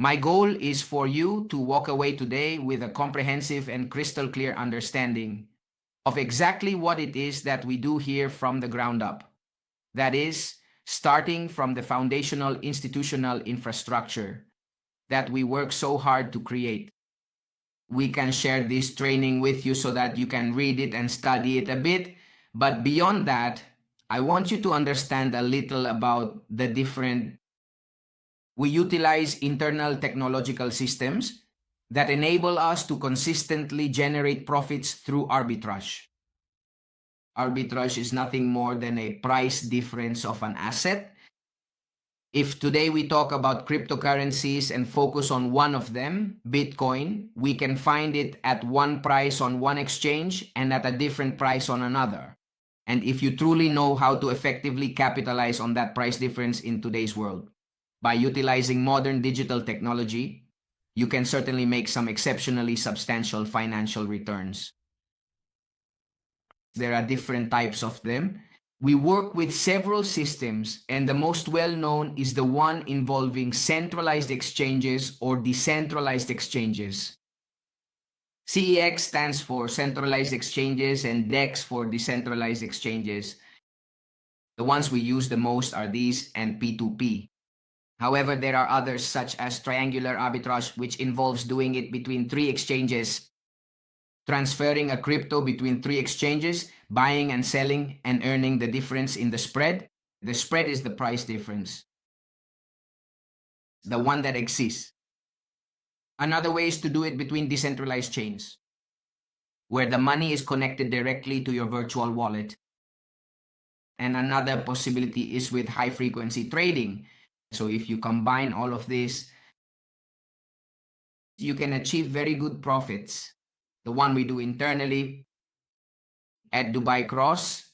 My goal is for you to walk away today with a comprehensive and crystal clear understanding of exactly what it is that we do here from the ground up. That is, starting from the foundational institutional infrastructure that we work so hard to create. We can share this training with you so that you can read it and study it a bit. But beyond that, I want you to understand a little about the different. We utilize internal technological systems that enable us to consistently generate profits through arbitrage. Arbitrage is nothing more than a price difference of an asset. If today we talk about cryptocurrencies and focus on one of them, Bitcoin, we can find it at one price on one exchange and at a different price on another. And if you truly know how to effectively capitalize on that price difference in today's world, by utilizing modern digital technology, you can certainly make some exceptionally substantial financial returns. There are different types of them. We work with several systems, and the most well-known is the one involving centralized exchanges or decentralized exchanges. CEX stands for centralized exchanges and DEX for decentralized exchanges. The ones we use the most are these and P2P. However, there are others such as triangular arbitrage, which involves doing it between 3 exchanges, transferring a crypto between 3 exchanges, buying and selling, and earning the difference in the spread. The spread is the price difference, the one that exists. Another way is to do it between decentralized chains, where the money is connected directly to your virtual wallet. And another possibility is with high-frequency trading. So if you combine all of this, you can achieve very good profits. The one we do internally at Dubai Cross,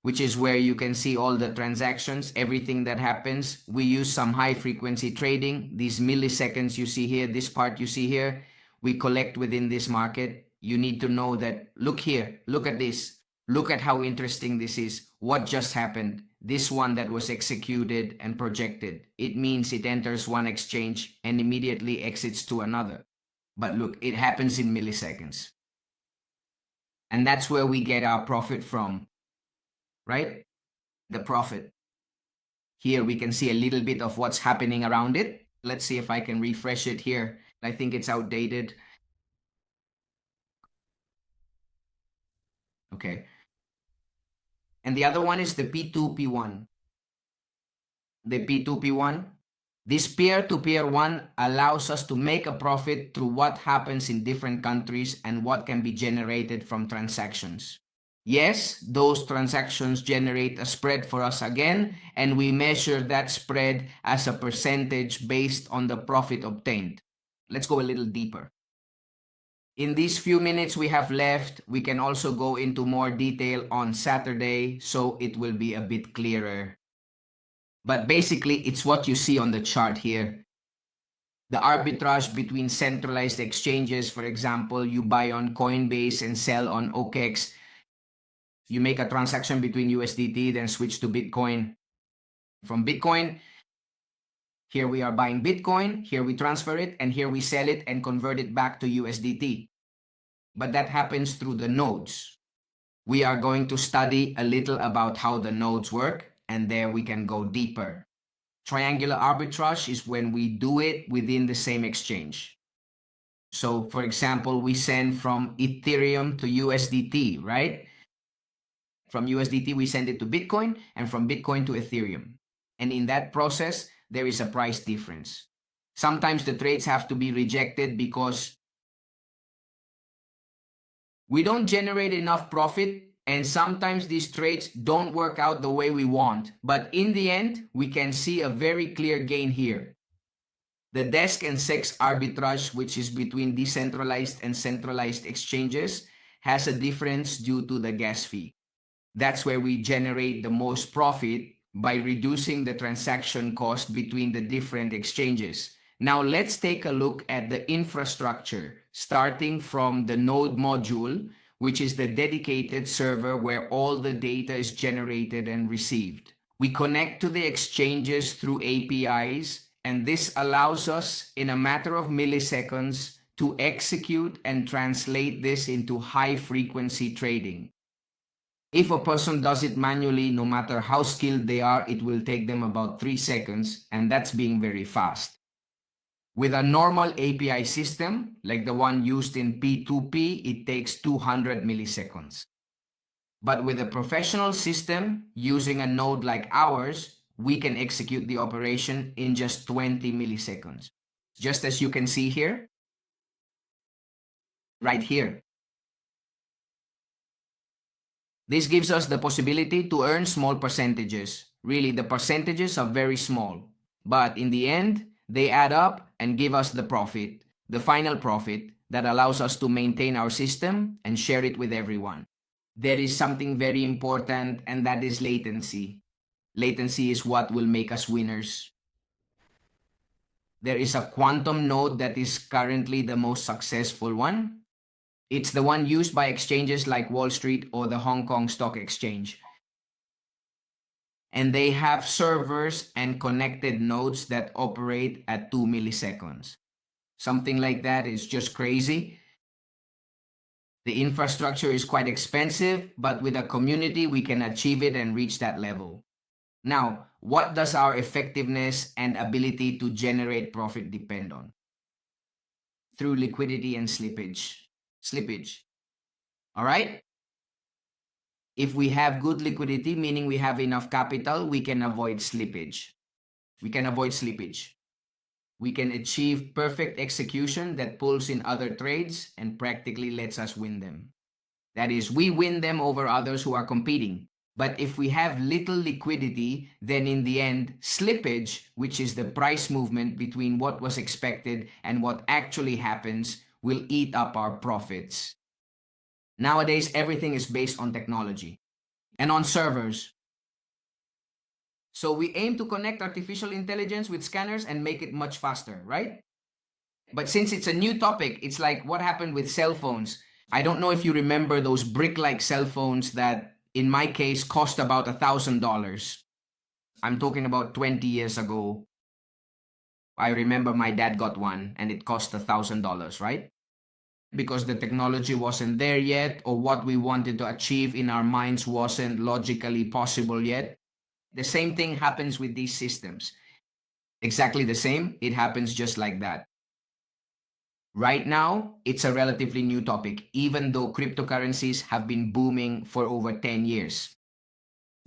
which is where you can see all the transactions, everything that happens. We use some high-frequency trading. These milliseconds you see here, this part you see here, we collect within this market. You need to know that, look here, look at this. Look at how interesting this is. What just happened? This one that was executed and projected. It means it enters one exchange and immediately exits to another. But look, it happens in milliseconds. And that's where we get our profit from, right? The profit. Here we can see a little bit of what's happening around it. Let's see if I can refresh it here. I think it's outdated. Okay. And the other one is the P2P1. The P2P1. This peer-to-peer one allows us to make a profit through what happens in different countries and what can be generated from transactions. Yes, those transactions generate a spread for us again, and we measure that spread as a percentage based on the profit obtained. Let's go a little deeper. In these few minutes we have left, we can also go into more detail on Saturday, so it will be a bit clearer. But basically, it's what you see on the chart here. The arbitrage between centralized exchanges, for example, you buy on Coinbase and sell on OKEx. You make a transaction between USDT, then switch to Bitcoin. From Bitcoin, here we are buying Bitcoin, here we transfer it, and here we sell it and convert it back to USDT. But that happens through the nodes. We are going to study a little about how the nodes work, and there we can go deeper. Triangular arbitrage is when we do it within the same exchange. So, for example, we send from Ethereum to USDT, right? From USDT, we send it to Bitcoin, and from Bitcoin to Ethereum. And in that process, there is a price difference. Sometimes the trades have to be rejected because we don't generate enough profit, and sometimes these trades don't work out the way we want. But in the end, we can see a very clear gain here. The desk and SEX arbitrage, which is between decentralized and centralized exchanges, has a difference due to the gas fee. That's where we generate the most profit by reducing the transaction cost between the different exchanges. Now let's take a look at the infrastructure, starting from the node module, which is the dedicated server where all the data is generated and received. We connect to the exchanges through APIs, And this allows us, in a matter of milliseconds, to execute and translate this into high-frequency trading. If a person does it manually, no matter how skilled they are, it will take them about 3 seconds, and that's being very fast. With a normal API system, like the one used in P2P, it takes 200 milliseconds. But with a professional system, using a node like ours, we can execute the operation in just 20 milliseconds. Just as you can see here, right here. This gives us the possibility to earn small percentages. Really, the percentages are very small. But in the end, they add up and give us the profit, the final profit that allows us to maintain our system and share it with everyone. There is something very important, and that is latency. Latency is what will make us winners. There is a quantum node that is currently the most successful one. It's the one used by exchanges like Wall Street or the Hong Kong Stock Exchange. And they have servers and connected nodes that operate at 2 milliseconds. Something like that is just crazy. The infrastructure is quite expensive, but with a community, we can achieve it and reach that level. Now, what does our effectiveness and ability to generate profit depend on? Through liquidity and slippage. All right? If we have good liquidity, meaning we have enough capital, we can avoid slippage. We can achieve perfect execution that pulls in other trades and practically lets us win them. That is, we win them over others who are competing. But if we have little liquidity, then in the end, slippage, which is the price movement between what was expected and what actually happens, will eat up our profits. Nowadays, everything is based on technology and on servers. So we aim to connect artificial intelligence with scanners and make it much faster, right? But since it's a new topic, it's like what happened with cell phones. I don't know if you remember those brick-like cell phones that, in my case, cost about $1,000. I'm talking about 20 years ago. I remember my dad got one and it cost $1,000, right? Because the technology wasn't there yet, or what we wanted to achieve in our minds wasn't logically possible yet. The same thing happens with these systems. Exactly the same. It happens just like that. Right now, it's a relatively new topic, even though cryptocurrencies have been booming for over 10 years.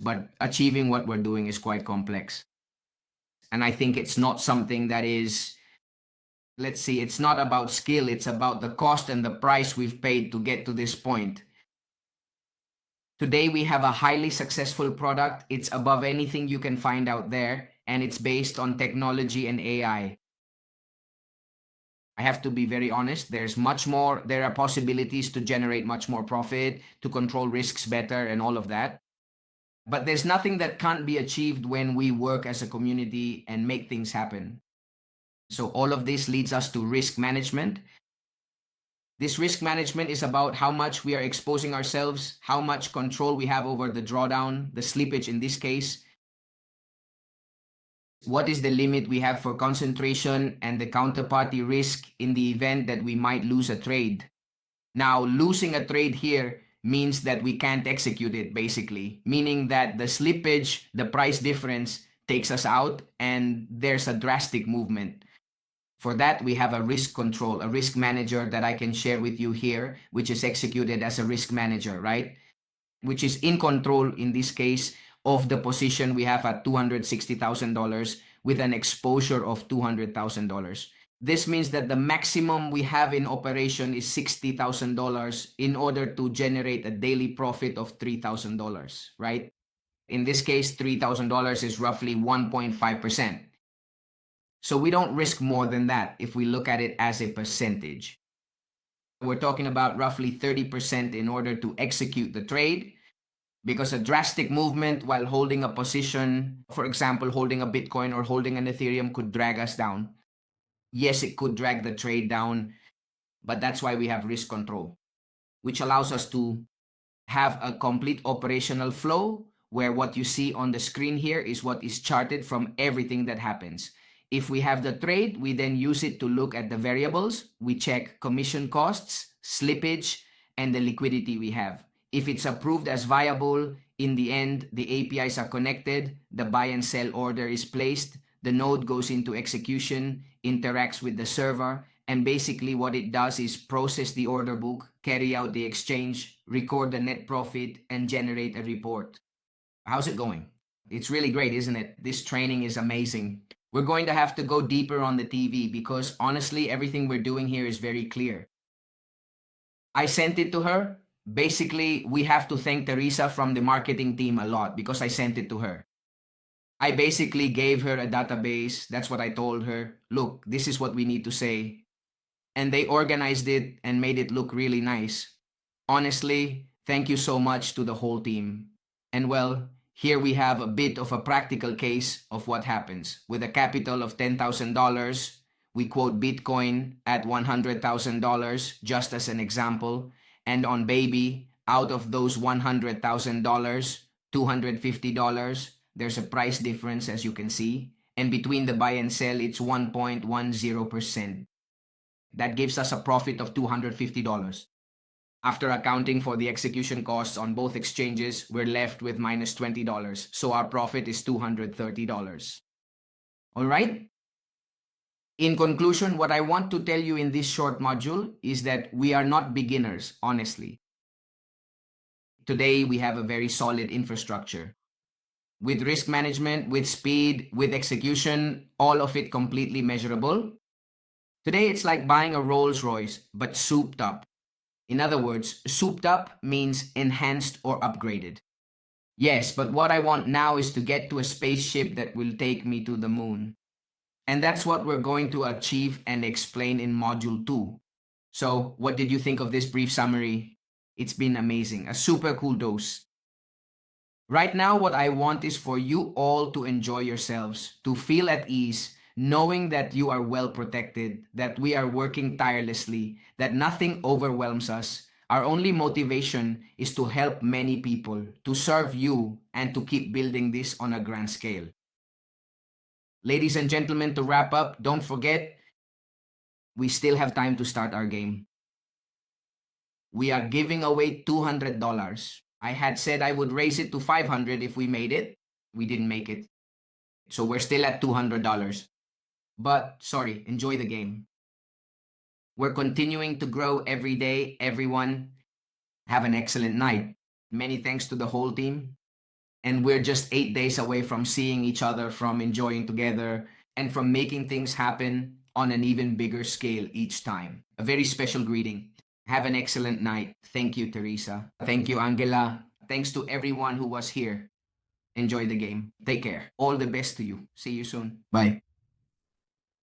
But achieving what we're doing is quite complex. And I think it's not something that is, let's see, it's not about skill, it's about the cost and the price we've paid to get to this point. Today, we have a highly successful product. It's above anything you can find out there, and it's based on technology and AI. I have to be very honest, there are possibilities to generate much more profit, to control risks better, and all of that. But there's nothing that can't be achieved when we work as a community and make things happen. So all of this leads us to risk management. This risk management is about how much we are exposing ourselves, how much control we have over the drawdown, the slippage in this case. What is the limit we have for concentration and the counterparty risk in the event that we might lose a trade? Now, losing a trade here means that we can't execute it, basically, meaning that the slippage, the price difference, takes us out and there's a drastic movement. For that, we have a risk control, a risk manager that I can share with you here, which is executed as a risk manager, right? Which is in control, in this case, of the position we have at $260,000 with an exposure of $200,000. This means that the maximum we have in operation is $60,000 in order to generate a daily profit of $3,000, right? In this case, $3,000 is roughly 1.5%. So we don't risk more than that if we look at it as a percentage. We're talking about roughly 30% in order to execute the trade, because a drastic movement while holding a position, for example, holding a Bitcoin or holding an Ethereum, could drag us down. Yes, it could drag the trade down, but that's why we have risk control, which allows us to have a complete operational flow where what you see on the screen here is what is charted from everything that happens. If we have the trade, we then use it to look at the variables. We check commission costs, slippage, and the liquidity we have. If it's approved as viable, in the end, the APIs are connected, the buy and sell order is placed, the node goes into execution, interacts with the server, and basically what it does is process the order book, carry out the exchange, record the net profit, and generate a report. How's it going? It's really great, isn't it? This training is amazing. We're going to have to go deeper on the TV because honestly, everything we're doing here is very clear. I sent it to her. Basically, we have to thank Teresa from the marketing team a lot because I sent it to her. I basically gave her a database. That's what I told her. Look, this is what we need to say. And they organized it and made it look really nice. Honestly, thank you so much to the whole team. And well, here we have a bit of a practical case of what happens. With a capital of $10,000, we quote Bitcoin at $100,000 just as an example. And on Baby, out of those $100,000, $250, there's a price difference as you can see. And between the buy and sell, it's 1.10%. That gives us a profit of $250. After accounting for the execution costs on both exchanges, we're left with minus $20. So our profit is $230. All right? In conclusion, what I want to tell you in this short module is that we are not beginners, honestly. Today, we have a very solid infrastructure. With risk management, with speed, with execution, all of it completely measurable. Today, it's like buying a Rolls Royce, but souped up. In other words, souped up means enhanced or upgraded. Yes, but what I want now is to get to a spaceship that will take me to the moon. And that's what we're going to achieve and explain in Module 2. So, what did you think of this brief summary? It's been amazing, a super cool dose. Right now, what I want is for you all to enjoy yourselves, to feel at ease, knowing that you are well protected, that we are working tirelessly, that nothing overwhelms us. Our only motivation is to help many people, to serve you, and to keep building this on a grand scale. Ladies and gentlemen, to wrap up, don't forget, we still have time to start our game. We are giving away $200. I had said I would raise it to $500 if we made it. We didn't make it. So we're still at $200. But sorry, enjoy the game. We're continuing to grow every day. Everyone, have an excellent night. Many thanks to the whole team. And we're just 8 days away from seeing each other, from enjoying together, and from making things happen on an even bigger scale each time. A very special greeting. Have an excellent night. Thank you, Teresa. Thank you, Angela. Thanks to everyone who was here. Enjoy the game. Take care. All the best to you. See you soon. Bye.